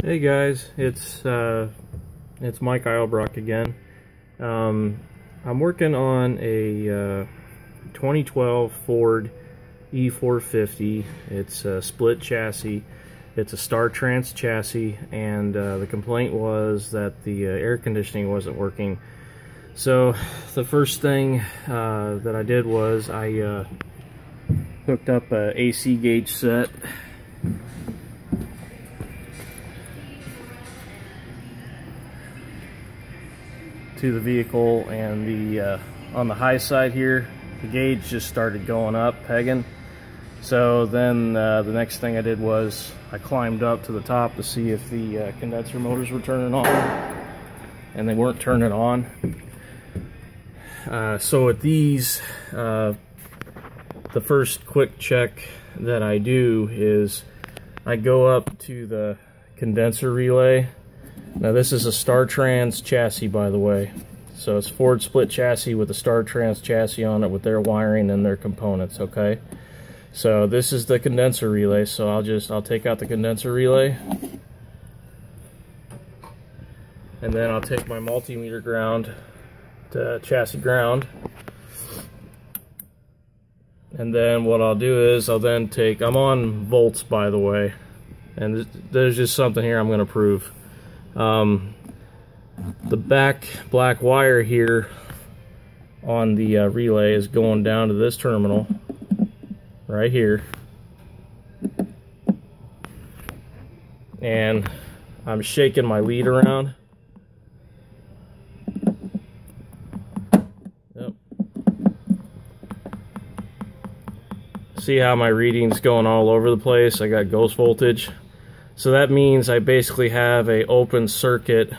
Hey guys, it's Mike Eilbrock again. I'm working on a 2012 Ford E450. It's a split chassis. It's a StarTrans chassis, and the complaint was that the air conditioning wasn't working. So the first thing that I did was I hooked up a AC gauge set. To the vehicle, and the on the high side here, the gauge just started going up, pegging. So then the next thing I did was I climbed up to the top to see if the condenser motors were turning on, and they weren't turning on. So with these, the first quick check that I do is I go up to the condenser relay. Now this is a StarTrans chassis, by the way. So it's Ford split chassis with a StarTrans chassis on it with their wiring and their components, okay? So this is the condenser relay, so I'll take out the condenser relay. And then I'll take my multimeter ground to chassis ground. And then what I'll do is I'm on volts, by the way. And there's just something here I'm going to prove. The back black wire here on the relay is going down to this terminal right here, and I'm shaking my lead around. Yep. See how my reading's going all over the place? I got ghost voltage. So that means I basically have a open circuit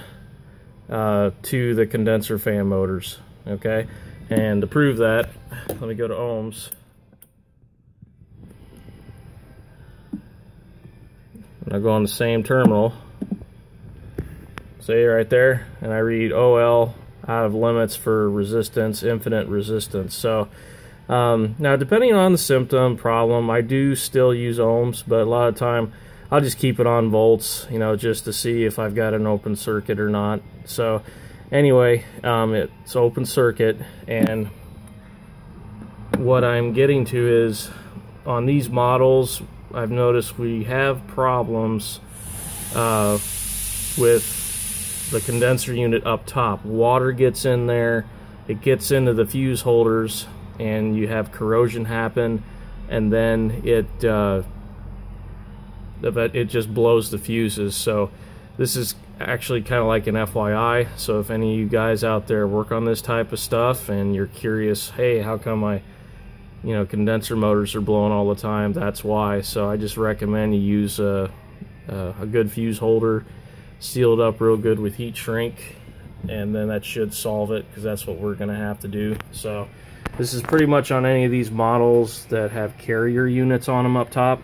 to the condenser fan motors, okay? And to prove that, let me go to ohms. And I go on the same terminal, see right there, and I read OL out of limits for resistance, infinite resistance. So now depending on the symptom problem, I do still use ohms, but a lot of time I'll just keep it on volts, you know, just to see if I've got an open circuit or not. So anyway, it's open circuit, and what I'm getting to is on these models, I've noticed we have problems with the condenser unit up top. Water gets in there, it gets into the fuse holders, and you have corrosion happen, and then it just blows the fuses. So this is actually kind of like an FYI. So if any of you guys out there work on this type of stuff and you're curious, hey, how come my condenser motors are blowing all the time, that's why. So I just recommend you use a good fuse holder, sealed up real good with heat shrink, and then that should solve it, because that's what we're gonna have to do. So this is pretty much on any of these models that have carrier units on them up top.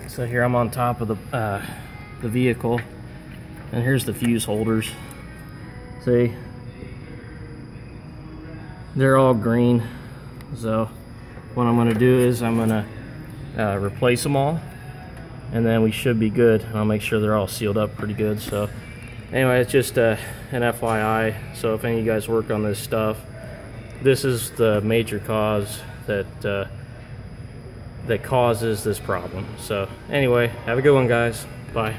So here I'm on top of the vehicle, and here's the fuse holders. See, they're all green. So what I'm going to do is I'm going to replace them all, and then we should be good. I'll make sure they're all sealed up pretty good. So anyway, it's just an FYI. So if any of you guys work on this stuff, this is the major cause that causes this problem. So anyway, have a good one, guys. Bye.